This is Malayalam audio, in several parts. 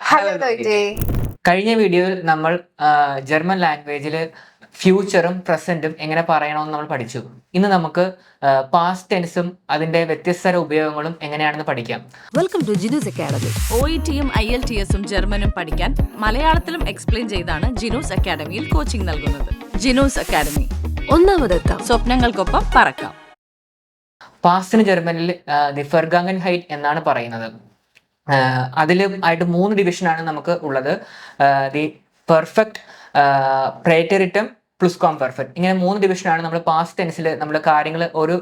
ഹലോ തോയിറ്റേ. കഴിഞ്ഞ വീഡിയോയിൽ നമ്മൾ ജർമ്മൻ ലാംഗ്വേജിൽ ഫ്യൂച്ചറും പ്രസന്റും എങ്ങനെ പറയണമെന്ന് നമ്മൾ പഠിച്ചു. ഇന്ന് നമുക്ക് പാസ്റ്റ് ടെൻസും അതിന്റെ വ്യത്യസ്ത ഉപയോഗങ്ങളും എങ്ങനെയാണെന്ന് പഠിക്കാം. Welcome to Jinu's academy. OETയും IELTSഉം ജർമ്മനും പഠിക്കാൻ മലയാളത്തിലും എക്സ്പ്ലെയിൻ ചെയ്താണ് ജിനൂസ് അക്കാഡമിയിൽ കോച്ചിങ് നൽകുന്നത്. ജിനൂസ് അക്കാഡമി, ഒന്നാമതെത്താം, സ്വപ്നങ്ങൾക്കൊപ്പം പറക്കാം. പാസ്റ്റിന് ജർമ്മനിൽ ദി ഫെർഗാങ്ങൻ ഹൈറ്റ് എന്നാണ് പറയുന്നത്. അതിൽ ആയിട്ട് 3 ഡിവിഷനാണ് നമുക്ക് ഉള്ളത്. ദി പെർഫെക്റ്റ്, പ്രേറ്ററിറ്റം, പ്ലുസ്കോം പെർഫെക്റ്റ്. ഇങ്ങനെ 3 ഡിവിഷനാണ് നമ്മൾ പാസ്റ്റ് ടെൻസിൽ നമ്മൾ കാര്യങ്ങൾ ഒരു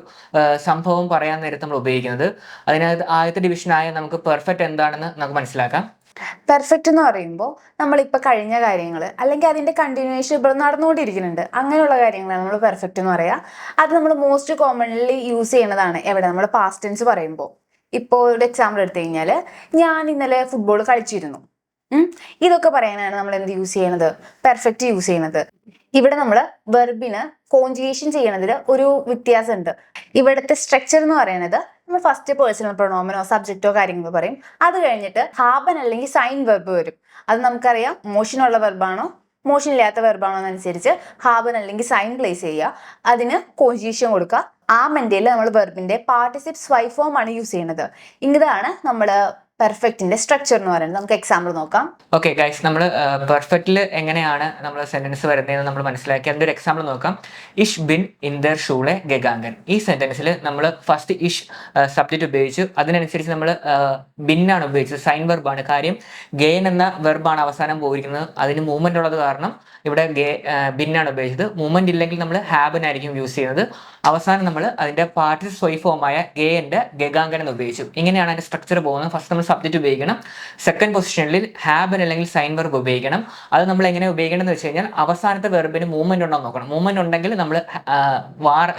സംഭവം പറയാൻ നേരത്ത് നമ്മൾ ഉപയോഗിക്കുന്നത്. അതിനകത്ത് ആദ്യത്തെ ഡിവിഷനായ നമുക്ക് പെർഫെക്റ്റ് എന്താണെന്ന് നമുക്ക് മനസ്സിലാക്കാം. പെർഫെക്റ്റ് എന്ന് പറയുമ്പോൾ നമ്മളിപ്പോൾ കഴിഞ്ഞ കാര്യങ്ങൾ അല്ലെങ്കിൽ അതിൻ്റെ കണ്ടിന്യൂവേഷൻ ഇപ്പോൾ നടന്നുകൊണ്ടിരിക്കുന്നുണ്ട്, അങ്ങനെയുള്ള കാര്യങ്ങളാണ് നമ്മൾ പെർഫെക്റ്റ് എന്ന് പറയുക. അത് നമ്മൾ മോസ്റ്റ് കോമൺലി യൂസ് ചെയ്യുന്നതാണ് എവിടെ നമ്മൾ പാസ്റ്റ് ടെൻസ് പറയുമ്പോൾ. ഇപ്പോൾ ഒരു എക്സാമ്പിൾ എടുത്തു കഴിഞ്ഞാൽ, ഞാൻ ഇന്നലെ ഫുട്ബോൾ കളിച്ചിരുന്നു. ഇതൊക്കെ പറയാനാണ് നമ്മൾ എന്ത് യൂസ് ചെയ്യണത്? പെർഫെക്റ്റ് യൂസ് ചെയ്യണത്. ഇവിടെ നമ്മൾ വെർബിന് കോൺജുഗേഷൻ ചെയ്യണതിൽ ഒരു വ്യത്യാസമുണ്ട്. ഇവിടുത്തെ സ്ട്രക്ചർ എന്ന് പറയുന്നത് നമ്മൾ ഫസ്റ്റ് പേഴ്സണൽ പ്രൊണോമനോ സബ്ജക്റ്റോ കാര്യങ്ങളോ പറയും. അത് കഴിഞ്ഞിട്ട് ഹാബൻ അല്ലെങ്കിൽ സൈൻ വെർബ് വരും. അത് നമുക്കറിയാം, മോഷനുള്ള വെർബാണോ മോഷൻ ഇല്ലാത്ത വെർബാണോ എന്നനുസരിച്ച് ഹാബൻ അല്ലെങ്കിൽ സൈൻ പ്ലേസ് ചെയ്യുക, അതിന് കോൺജുഗേഷൻ കൊടുക്കുക. ആ മെന്റയിൽ നമ്മൾ വെർബിന്റെ പാർട്ടിസിപ്പ് സ്വൈ ഫോം ആണ് യൂസ് ചെയ്യുന്നത്. ഇതാണ് നമ്മൾ പെർഫെക്റ്റിന്റെ സ്ട്രക്ചർ എന്ന് പറയുന്നത്. നമുക്ക് എക്സാമ്പിൾ നോക്കാം. ഓക്കെ ഗൈസ്, നമ്മൾ പെർഫെക്റ്റിൽ എങ്ങനെയാണ് നമ്മൾ സെന്റൻസ് വരുന്നതെന്ന് നമ്മൾ മനസ്സിലാക്കി. അതിൻ്റെ ഒരു എക്സാമ്പിൾ നോക്കാം. ഇഷ് ബിൻ ഇൻ ദർ ഷൂളെ ഗഗാങ്കൻ. ഈ സെന്റൻസിൽ നമ്മൾ ഫസ്റ്റ് ഇഷ് സബ്ജക്റ്റ് ഉപയോഗിച്ചു. അതിനനുസരിച്ച് നമ്മൾ ബിന്നാണ് ഉപയോഗിച്ചത്, സൈൻ വെർബാണ്. കാര്യം ഗെയിൻ എന്ന വെർബാണ് അവസാനം പോയിരിക്കുന്നത്. അതിന് മൂവ്മെന്റ് ഉള്ളത് കാരണം ഇവിടെ ബിന്നാണ് ഉപയോഗിച്ചത്. മൂവ്മെന്റ് ഇല്ലെങ്കിൽ നമ്മൾ ഹാബനായിരിക്കും യൂസ് ചെയ്യുന്നത്. അവസാനം നമ്മൾ അതിന്റെ പാർട്ടിസിപ്പ് സ്വൈ ഫോമായ ഗേന്റെ ഗഗാങ്കൻ എന്ന് ഉപയോഗിച്ചു. ഇങ്ങനെയാണ് അതിന്റെ സ്ട്രക്ചർ പോകുന്നത്. ഫസ്റ്റ് നമ്മൾ സബ്ജക്റ്റ് ഉപയോഗിക്കണം. സെക്കൻഡ് പൊസിഷനിൽ ഹാബൻ അല്ലെങ്കിൽ സൈൻ വെർബ് ഉപയോഗിക്കണം. അത് നമ്മൾ എങ്ങനെ ഉപയോഗിക്കണം എന്ന് വെച്ച് കഴിഞ്ഞാൽ, അവസാനത്തെ വെർബിന് മൂവ്മെന്റ് ഉണ്ടോ നോക്കണം. മൂവ്മെന്റ് ഉണ്ടെങ്കിൽ നമ്മൾ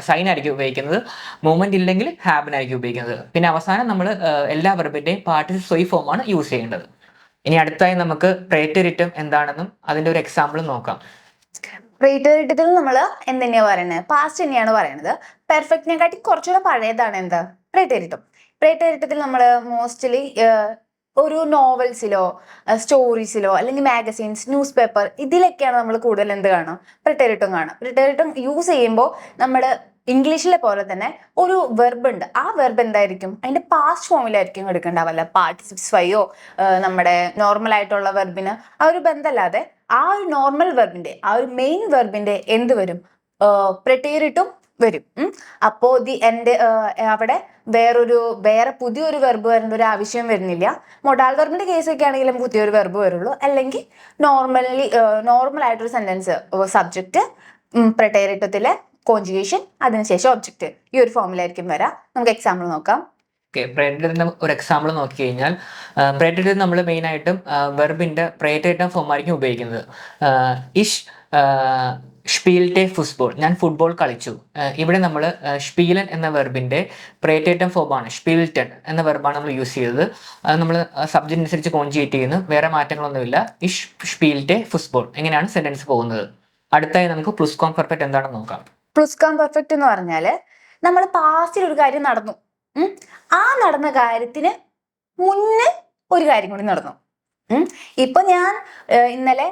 സൈൻ ആയിരിക്കും ഉപയോഗിക്കുന്നത്. മൂവ്മെന്റ് ഇല്ലെങ്കിൽ ഹാബൻ ആയിരിക്കും ഉപയോഗിക്കുന്നത്. പിന്നെ അവസാനം നമ്മൾ എല്ലാ വെർബിന്റെയും പാർട്ടിസിപ്പ് സ്വൈ ഫോമാണ് യൂസ് ചെയ്യേണ്ടത്. ഇനി അടുത്തായി നമുക്ക് പ്രേറ്ററിറ്റം എന്താണെന്നും അതിന്റെ ഒരു എക്സാമ്പിൾ നോക്കാം. പ്രേറ്ററിറ്റത്തിൽ നമ്മൾ എന്തെന്നെയാണ് പറയുന്നത്? പാസ്റ്റ് തന്നെയാണ് പറയുന്നത്. പെർഫെക്റ്റിനെക്കാട്ടി കുറച്ചുകൂടെ പഴയതാണ് എന്താ പ്രേറ്ററിറ്റം. പ്രേറ്ററിറ്റത്തിൽ നമ്മൾ മോസ്റ്റ്ലി ഒരു നോവൽസിലോ സ്റ്റോറീസിലോ അല്ലെങ്കിൽ മാഗസീൻസ്, ന്യൂസ് പേപ്പർ, ഇതിലൊക്കെയാണ് നമ്മൾ കൂടുതൽ എന്ത് കാണാം? പ്രിറ്ററിറ്റം കാണാം. പ്രിറ്ററിറ്റം യൂസ് ചെയ്യുമ്പോൾ നമ്മൾ ഇംഗ്ലീഷിലെ പോലെ തന്നെ ഒരു വെർബ് ഉണ്ട്. ആ വെർബ് എന്തായിരിക്കും? അതിന്റെ പാസ്റ്റ് ഫോമിലായിരിക്കും എടുക്കേണ്ടാവല്ല. പാർട്ടിസിപ്പ് സ്വയോ നമ്മുടെ നോർമൽ ആയിട്ടുള്ള വെർബിന് ആ ഒരു ബന്ധമല്ലാതെ ആ ഒരു നോർമൽ വെർബിന്റെ ആ ഒരു മെയിൻ വെർബിന്റെ എന്ത് വരും? പ്രിറ്ററിറ്റം വരും. അപ്പോ അവിടെ വേറെ പുതിയൊരു വെർബ് വരേണ്ട ഒരു ആവശ്യം വരുന്നില്ല. മൊഡാൽ വെർബിന്റെ കേസൊക്കെ ആണെങ്കിലും പുതിയൊരു വെർബ് വരുള്ളൂ. അല്ലെങ്കിൽ നോർമൽ ആയിട്ടൊരു സെന്റൻസ്, സബ്ജക്റ്റ്, പ്രിറ്ററിറ്റത്തിലെ കോൺജുഗേഷൻ, അതിനുശേഷം ഒബ്ജക്റ്റ്, ഈ ഒരു ഫോമിലായിരിക്കും വരാം. നമുക്ക് എക്സാമ്പിൾ നോക്കാം. പ്രേറ്ററിറ്റത്തിന്റെ ഒരു എക്സാമ്പിൾ നോക്കി കഴിഞ്ഞാൽ, പ്രേറ്ററിറ്റം നമ്മൾ മെയിൻ ആയിട്ടും വെർബിന്റെ പ്രേറ്ററിറ്റം ഫോം ആയിരിക്കും ഉപയോഗിക്കുന്നത്. ഇഷ് സ്പീൽറ്റെ ഫുട്ബോൾ, ഞാൻ ഫുട്ബോൾ കളിച്ചു. ഇവിടെ നമ്മൾ സ്പീലൻ എന്ന വെർബിന്റെ പ്രേറ്ററിറ്റം ഫോമാണ്, സ്പീൽറ്റൻ എന്ന വെർബാണ് നമ്മൾ യൂസ് ചെയ്തത്. അത് നമ്മൾ സബ്ജക്റ്റ് അനുസരിച്ച് കോൺജുഗേറ്റ് ചെയ്യുന്നു. വേറെ മാറ്റങ്ങളൊന്നുമില്ല. ഇഷ് സ്പീൽറ്റെ ഫുട്ബോൾ, എങ്ങനെയാണ് സെന്റൻസ് പോകുന്നത്. അടുത്തായി നമുക്ക് പ്ലുസ്കോം പെർഫെക്റ്റ് എന്താണെന്ന് നോക്കാം. പ്ലുസ്കോം പെർഫെക്റ്റ് എന്ന് പറഞ്ഞാൽ, നമ്മൾ പാസ്റ്റിൽ ഒരു കാര്യം നടന്നു, ആ നടന്ന കാര്യത്തിന് മുന്നേ ഒരു കാര്യം കൂടി നടന്നു. ഇപ്പൊ ഞാൻ ഇന്നലെ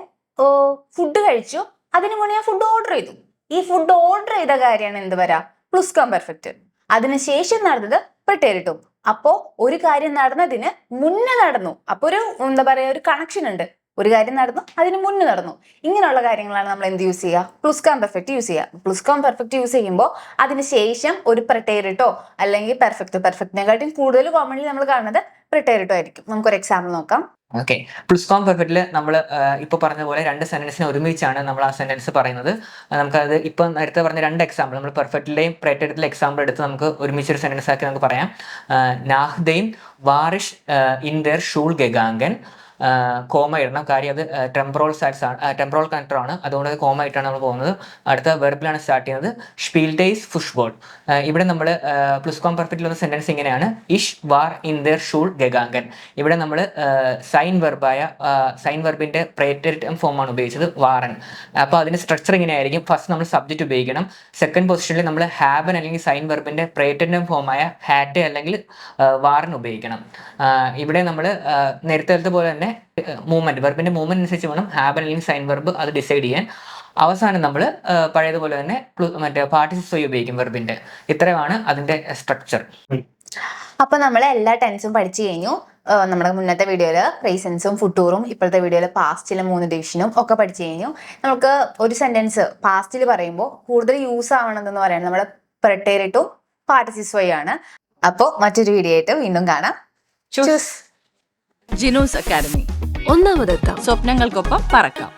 ഫുഡ് കഴിച്ചു, അതിനു മുന്നേ ഞാൻ ഫുഡ് ഓർഡർ ചെയ്തു. ഈ ഫുഡ് ഓർഡർ ചെയ്ത കാര്യമാണ് എന്ത് വരാ? പ്ലുസ്കോം പെർഫെക്റ്റ്. അതിനുശേഷം നടന്നത് പ്രിറ്ററിറ്റം. അപ്പോ ഒരു കാര്യം നടന്നതിന് മുന്നേ നടന്നു. അപ്പൊ ഒരു എന്താ പറയാ, ഒരു കണക്ഷൻ ഉണ്ട്. ഒരു കാര്യം നടന്നു, അതിന് മുന്നേ നടന്നു. ഇങ്ങനെയുള്ള കാര്യങ്ങളാണ് നമ്മൾ എന്ത് യൂസ് ചെയ്യുക? പ്ലുസ്കോം പെർഫെക്റ്റ് യൂസ് ചെയ്യുക. പ്ലുസ്കോം പെർഫെക്റ്റ് യൂസ് ചെയ്യുമ്പോൾ അതിന് ശേഷം ഒരു പ്രിറ്ററിറ്റോ അല്ലെങ്കിൽ പെർഫെക്റ്റിനെക്കാട്ടും കൂടുതൽ കോമൺലി നമ്മൾ കാണുന്നത് പ്രിറ്ററിറ്റോ ആയിരിക്കും. നമുക്കൊരു എക്സാമ്പിൾ നോക്കാം. ഓക്കെ, പ്ലുസ്കോം പെർഫെക്റ്റിൽ നമ്മൾ ഇപ്പോൾ പറഞ്ഞ പോലെ 2 സെന്റൻസിനെ ഒരുമിച്ചാണ് നമ്മൾ ആ സെന്റൻസ് പറയുന്നത്. നമുക്കത് ഇപ്പം നേരത്തെ പറഞ്ഞ 2 എക്സാമ്പിൾ, നമ്മൾ പെർഫെക്റ്റിലെയും പ്രേറ്ററിറ്റത്തിലെ എക്സാമ്പിൾ എടുത്ത് നമുക്ക് ഒരുമിച്ചൊരു സെന്റൻസ് ആക്കി നമുക്ക് പറയാം. നാഹ്ദെയിം വാറിഷ് ഇൻ ദർ ഷൂൾ ഗഗാങ്കൻ. കോമ ഇടണം, കാര്യം അത് ടെമ്പറോൾ കണക്ടർ ആണ്. അതുകൊണ്ട് കോമ ഇട്ടാണ് നമ്മൾ പോകുന്നത്. അടുത്ത വെർബിലാണ് സ്റ്റാർട്ട് ചെയ്യുന്നത്. സ്പീൽഡേസ് ഫുട്ബോൾ. ഇവിടെ നമ്മൾ പ്ലുസ്കോം പെർഫെക്റ്റിൽ വന്ന സെന്റൻസ് ഇങ്ങനെയാണ്: ഇഷ് വാർ ഇൻ ദർ ഷൂൾ ഗഗാങ്കൻ. ഇവിടെ നമ്മൾ സൈൻ വെർബിന്റെ പ്രേറ്ററിറ്റം ഫോമാണ് ഉപയോഗിച്ചത്, വാറൻ. അപ്പോൾ അതിന്റെ സ്ട്രക്ചർ ഇങ്ങനെയായിരിക്കും. ഫസ്റ്റ് നമ്മൾ സബ്ജക്റ്റ് ഉപയോഗിക്കണം. സെക്കൻഡ് പൊസിഷനിൽ നമ്മൾ ഹാബൻ അല്ലെങ്കിൽ സൈൻ വെർബിന്റെ പ്രേറ്ററിറ്റം ഫോമായ ഹാറ്റ് അല്ലെങ്കിൽ വാറൻ ഉപയോഗിക്കണം. ഇവിടെ നമ്മൾ നേരത്തെ പോലെ തന്നെ മൂവ്മെന്റ്, വെർബിന്റെ മൂവ്മെന്റ് അനുസരിച്ച് വേണം ഹാവ് അല്ലെങ്കിൽ സൈൻ വെർബ് അത് ഡിസൈഡ് ചെയ്യാൻ. അവസാനം നമ്മൾ പഴയതുപോലെ തന്നെ മറ്റേ പാർട്ടിസിപ്പൽ ഉപയോഗിക്കും വെർബിന്റെ. ഇത്രയുമാണ് അതിന്റെ സ്ട്രക്ചർ. അപ്പൊ നമ്മൾ എല്ലാ ടെൻസും പഠിച്ചു കഴിഞ്ഞു. നമ്മുടെ മുന്നത്തെ വീഡിയോയിൽ റീസൺസും ഫുട്ടൂറും, ഇപ്പോഴത്തെ വീഡിയോയിൽ പാസ്റ്റിലെ 3 ഡിവിഷനും ഒക്കെ പഠിച്ചു കഴിഞ്ഞു. നമുക്ക് ഒരു സെന്റൻസ് പാസ്റ്റിൽ പറയുമ്പോൾ കൂടുതൽ യൂസ് ആവണതെന്ന് പറയുന്നത് നമ്മുടെ പ്രെറ്റേറിറ്റും പാർട്ടിസിപ്പൽ ആണ്. അപ്പോൾ മറ്റൊരു വീഡിയോ ആയിട്ട് വീണ്ടും കാണാം. Choose Jinu's academy. ഒന്നാമതെത്താം. സ്വപ്നങ്ങൾക്കൊപ്പം പറക്കാം.